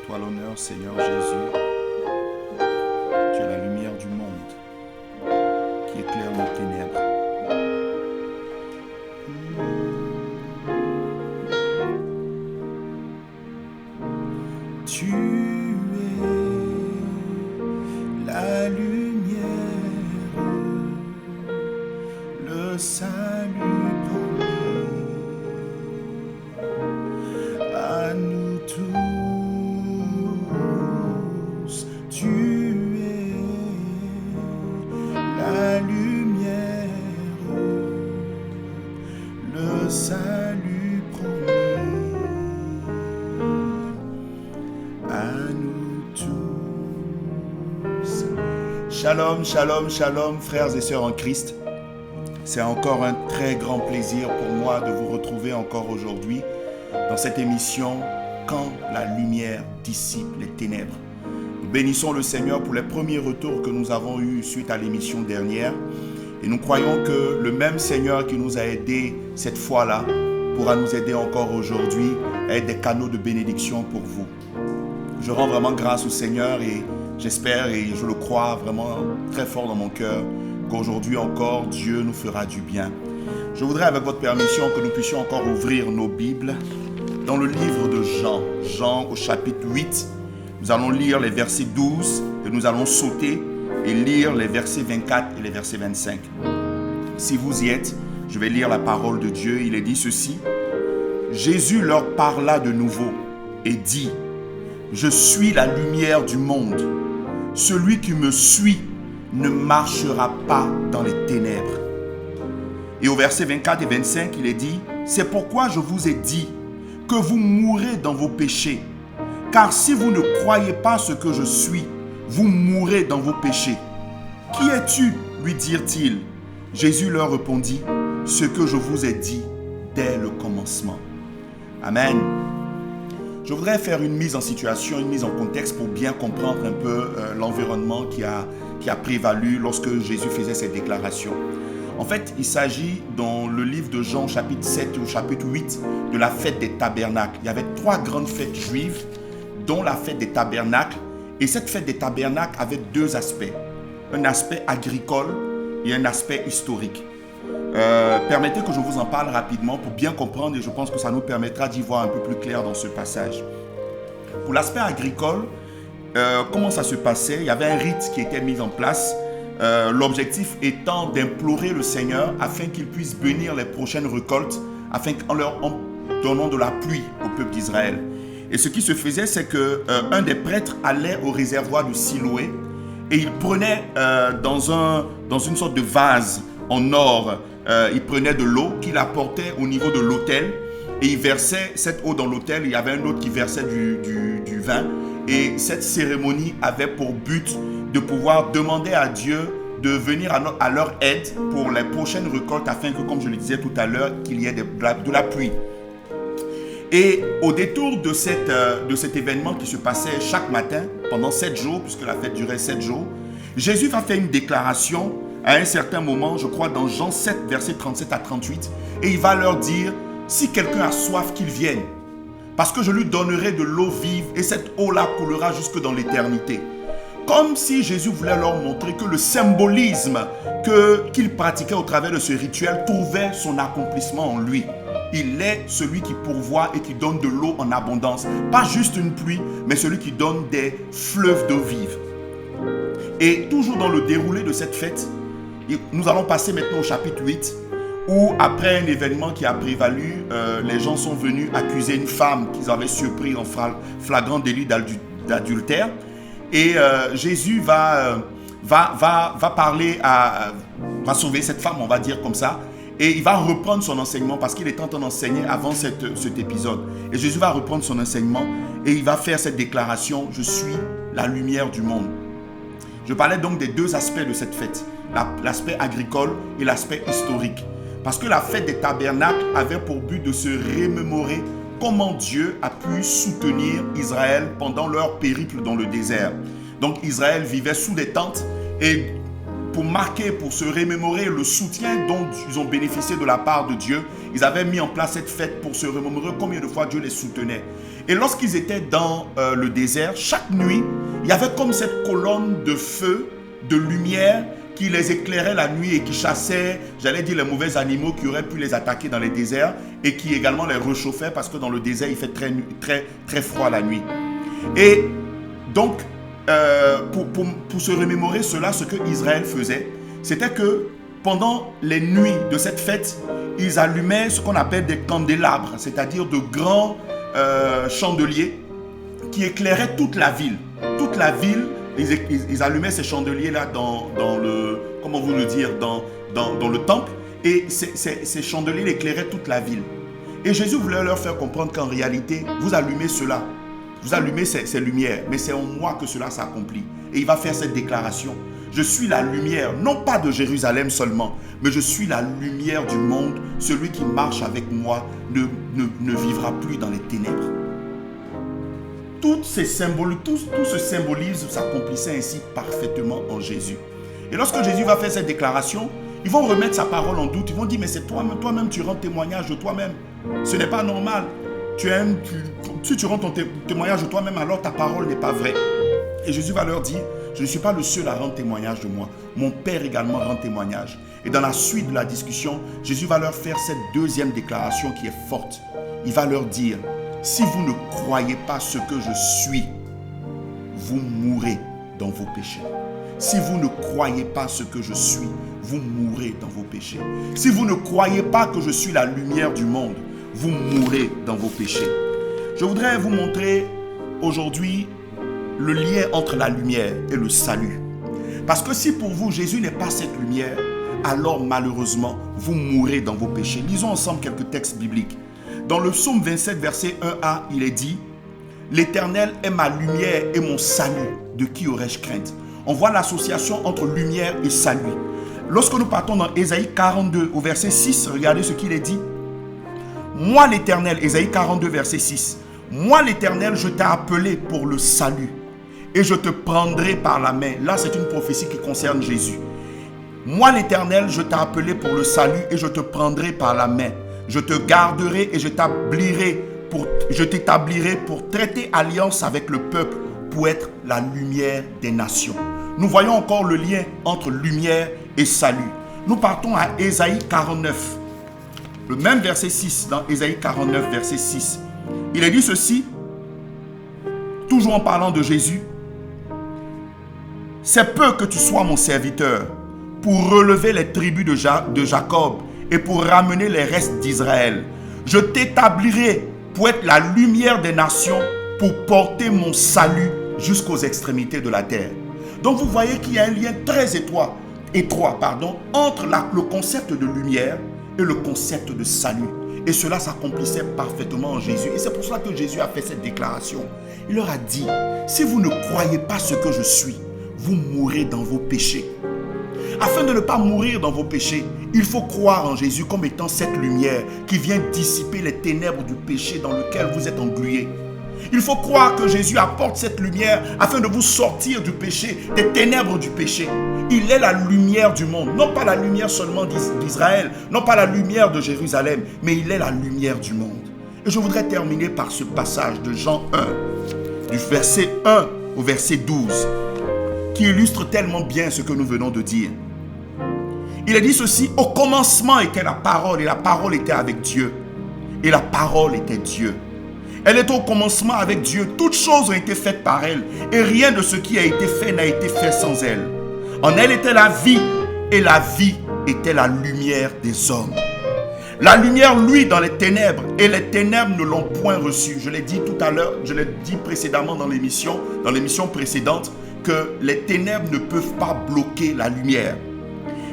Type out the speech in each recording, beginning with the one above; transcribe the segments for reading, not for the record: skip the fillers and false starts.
toi l'honneur, Seigneur Jésus. Tu es la lumière du monde qui éclaire nos ténèbres. Tu es la lumière, le salut promis à nous tous. Tu es la lumière, le salut promis à nous tous. Shalom, shalom, shalom, frères et sœurs en Christ. C'est encore un très grand plaisir pour moi de vous retrouver encore aujourd'hui dans cette émission « Quand la lumière dissipe les ténèbres ». Nous bénissons le Seigneur pour les premiers retours que nous avons eus suite à l'émission dernière. Et nous croyons que le même Seigneur qui nous a aidés cette fois-là pourra nous aider encore aujourd'hui à être des canaux de bénédiction pour vous. Je rends vraiment grâce au Seigneur et j'espère et je le crois vraiment très fort dans mon cœur qu'aujourd'hui encore Dieu nous fera du bien. Je voudrais avec votre permission que nous puissions encore ouvrir nos Bibles dans le livre de Jean. Jean au chapitre 8. Nous allons lire les versets 12 et nous allons sauter et lire les versets 24 et les versets 25. Si vous y êtes, je vais lire la parole de Dieu. Il est dit ceci. Jésus leur parla de nouveau et dit: Je suis la lumière du monde. Celui qui me suit ne marchera pas dans les ténèbres. Et au verset 24 et 25, il est dit: C'est pourquoi je vous ai dit que vous mourrez dans vos péchés. Car si vous ne croyez pas ce que je suis, vous mourrez dans vos péchés. Qui es-tu? Lui dirent-ils. Jésus leur répondit: Ce que je vous ai dit dès le commencement. Amen. Je voudrais faire une mise en situation, une mise en contexte pour bien comprendre un peu l'environnement qui a prévalu lorsque Jésus faisait cette déclaration. En fait, il s'agit dans le livre de Jean, chapitre 7 ou chapitre 8, de la fête des tabernacles. Il y avait 3 grandes fêtes juives, dont la fête des tabernacles. Et cette fête des tabernacles avait 2 aspects. Un aspect agricole et un aspect historique. Permettez que je vous en parle rapidement pour bien comprendre et je pense que ça nous permettra d'y voir un peu plus clair dans ce passage. Pour l'aspect agricole, comment ça se passait? Il y avait un rite qui était mis en place, l'objectif étant d'implorer le Seigneur afin qu'il puisse bénir les prochaines récoltes, afin qu'en leur donnant de la pluie au peuple d'Israël. Et ce qui se faisait, c'est qu'un des prêtres allait au réservoir de Siloé et il prenait dans une sorte de vase en or, il prenait de l'eau qu'il apportait au niveau de l'autel et il versait cette eau dans l'autel. Il y avait un autre qui versait du vin et cette cérémonie avait pour but de pouvoir demander à Dieu de venir à leur aide pour les prochaines récoltes afin que, comme je le disais tout à l'heure, qu'il y ait de la pluie. Et au détour de cet événement qui se passait chaque matin pendant 7 jours, puisque la fête durait 7 jours, Jésus va faire une déclaration à un certain moment, je crois dans Jean 7, versets 37 à 38, et il va leur dire: si quelqu'un a soif, qu'il vienne, parce que je lui donnerai de l'eau vive, et cette eau-là coulera jusque dans l'éternité. Comme si Jésus voulait leur montrer que le symbolisme qu'il pratiquait au travers de ce rituel trouvait son accomplissement en lui. Il est celui qui pourvoit et qui donne de l'eau en abondance. Pas juste une pluie, mais celui qui donne des fleuves d'eau vive. Et toujours dans le déroulé de cette fête, nous allons passer maintenant au chapitre 8, où après un événement qui a prévalu, les gens sont venus accuser une femme qu'ils avaient surpris en flagrant délit d'adultère. Et Jésus va parler va sauver cette femme, on va dire comme ça. Et il va reprendre son enseignement parce qu'il est en train d'enseigner avant cet épisode. Et Jésus va reprendre son enseignement et il va faire cette déclaration: Je suis la lumière du monde. Je parlais donc des 2 aspects de cette fête, l'aspect agricole et l'aspect historique. Parce que la fête des tabernacles avait pour but de se remémorer comment Dieu a pu soutenir Israël pendant leur périple dans le désert. Donc Israël vivait sous des tentes et pour marquer, pour se remémorer le soutien dont ils ont bénéficié de la part de Dieu, ils avaient mis en place cette fête pour se remémorer combien de fois Dieu les soutenait. Et lorsqu'ils étaient dans le désert, chaque nuit, il y avait comme cette colonne de feu, de lumière qui les éclairait la nuit et qui chassait, j'allais dire, les mauvais animaux qui auraient pu les attaquer dans les déserts et qui également les réchauffait parce que dans le désert, il fait très froid la nuit. Et donc, pour se remémorer cela, ce que Israël faisait, c'était que pendant les nuits de cette fête, ils allumaient ce qu'on appelle des candélabres, c'est-à-dire de grands chandeliers qui éclairaient toute la ville. Toute la ville, ils allumaient ces chandeliers-là dans le, comment vous le dire, dans le temple, et ces chandeliers éclairaient toute la ville. Et Jésus voulait leur faire comprendre qu'en réalité, vous allumez cela, vous allumez ces lumières, mais c'est en moi que cela s'accomplit. Et il va faire cette déclaration. Je suis la lumière, non pas de Jérusalem seulement, mais je suis la lumière du monde. Celui qui marche avec moi ne vivra plus dans les ténèbres. Tout ce symbolisme s'accomplissait ainsi parfaitement en Jésus. Et lorsque Jésus va faire cette déclaration, ils vont remettre sa parole en doute. Ils vont dire, mais c'est toi-même, tu rends témoignage de toi-même. Ce n'est pas normal. Si tu rends ton témoignage de toi-même, alors ta parole n'est pas vraie. Et Jésus va leur dire, je ne suis pas le seul à rendre témoignage de moi. Mon Père également rend témoignage. Et dans la suite de la discussion, Jésus va leur faire cette deuxième déclaration qui est forte. Il va leur dire, si vous ne croyez pas ce que je suis, vous mourrez dans vos péchés. Si vous ne croyez pas ce que je suis, vous mourrez dans vos péchés. Si vous ne croyez pas que je suis la lumière du monde, vous mourrez dans vos péchés. Je voudrais vous montrer aujourd'hui le lien entre la lumière et le salut. Parce que si pour vous, Jésus n'est pas cette lumière, alors malheureusement, vous mourrez dans vos péchés. Lisons ensemble quelques textes bibliques. Dans le psaume 27, verset 1a, il est dit « L'Éternel est ma lumière et mon salut, de qui aurais-je crainte ?» On voit l'association entre lumière et salut. Lorsque nous partons dans Ésaïe 42, au verset 6, regardez ce qu'il est dit. « Moi l'Éternel » Ésaïe 42, verset 6. « Moi l'Éternel, je t'ai appelé pour le salut et je te prendrai par la main. » Là, c'est une prophétie qui concerne Jésus. « Moi l'Éternel, je t'ai appelé pour le salut et je te prendrai par la main. Je te garderai et je t'établirai pour traiter alliance avec le peuple, pour être la lumière des nations. » Nous voyons encore le lien entre lumière et salut. Nous partons à Ésaïe 49. Le même verset 6, dans Ésaïe 49, verset 6. Il est dit ceci, toujours en parlant de Jésus. « C'est peu que tu sois mon serviteur, pour relever les tribus de Jacob, et pour ramener les restes d'Israël. Je t'établirai pour être la lumière des nations, pour porter mon salut jusqu'aux extrémités de la terre. » Donc vous voyez qu'il y a un lien très étroit entre le concept de lumière et le concept de salut. Et cela s'accomplissait parfaitement en Jésus. Et c'est pour cela que Jésus a fait cette déclaration. Il leur a dit, si vous ne croyez pas ce que je suis, vous mourrez dans vos péchés. Afin de ne pas mourir dans vos péchés, il faut croire en Jésus comme étant cette lumière qui vient dissiper les ténèbres du péché dans lequel vous êtes englués. Il faut croire que Jésus apporte cette lumière afin de vous sortir du péché, des ténèbres du péché. Il est la lumière du monde, non pas la lumière seulement d'Israël, non pas la lumière de Jérusalem, mais il est la lumière du monde. Et je voudrais terminer par ce passage de Jean 1, du verset 1 au verset 12, qui illustre tellement bien ce que nous venons de dire. Il est dit ceci, au commencement était la parole et la parole était avec Dieu et la parole était Dieu. Elle est au commencement avec Dieu, toutes choses ont été faites par elle et rien de ce qui a été fait n'a été fait sans elle. En elle était la vie et la vie était la lumière des hommes. La lumière luit dans les ténèbres et les ténèbres ne l'ont point reçue. Je l'ai dit tout à l'heure, je l'ai dit précédemment dans l'émission précédente que les ténèbres ne peuvent pas bloquer la lumière.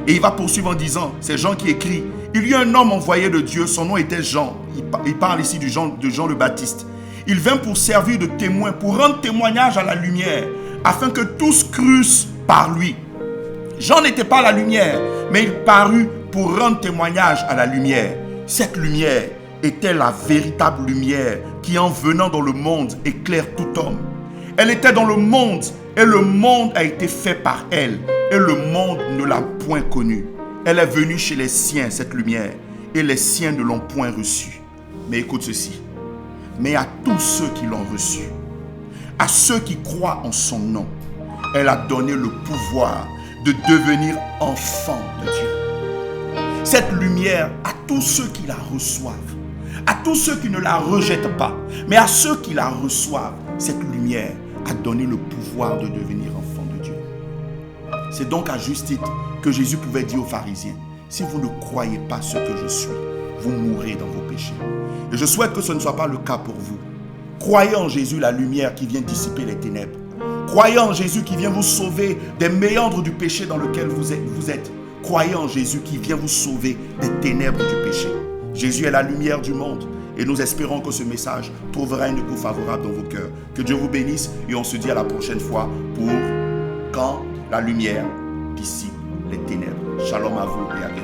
Et il va poursuivre en disant, c'est Jean qui écrit, il y a un homme envoyé de Dieu, son nom était Jean. Il parle ici de Jean le Baptiste. Il vint pour servir de témoin, pour rendre témoignage à la lumière, afin que tous crussent par lui. Jean n'était pas la lumière, mais il parut pour rendre témoignage à la lumière. Cette lumière était la véritable lumière qui, en venant dans le monde, éclaire tout homme. Elle était dans le monde et le monde a été fait par elle et le monde ne l'a point connue. Elle est venue chez les siens, cette lumière, et les siens ne l'ont point reçue. Mais écoute ceci. Mais à tous ceux qui l'ont reçue, à ceux qui croient en son nom, elle a donné le pouvoir de devenir enfants de Dieu. Cette lumière, à tous ceux qui la reçoivent, à tous ceux qui ne la rejettent pas, mais à ceux qui la reçoivent, cette lumière a donné le pouvoir de devenir enfants de Dieu. C'est donc à juste titre que Jésus pouvait dire aux pharisiens, si vous ne croyez pas ce que je suis, vous mourrez dans vos péchés. Et je souhaite que ce ne soit pas le cas pour vous. Croyez en Jésus, la lumière qui vient dissiper les ténèbres. Croyez en Jésus qui vient vous sauver des méandres du péché dans lequel vous êtes. Croyez en Jésus qui vient vous sauver des ténèbres du péché. Jésus est la lumière du monde. Et nous espérons que ce message trouvera une écoute favorable dans vos cœurs. Que Dieu vous bénisse et on se dit à la prochaine fois pour quand la lumière dissipe les ténèbres. Shalom à vous et à bientôt.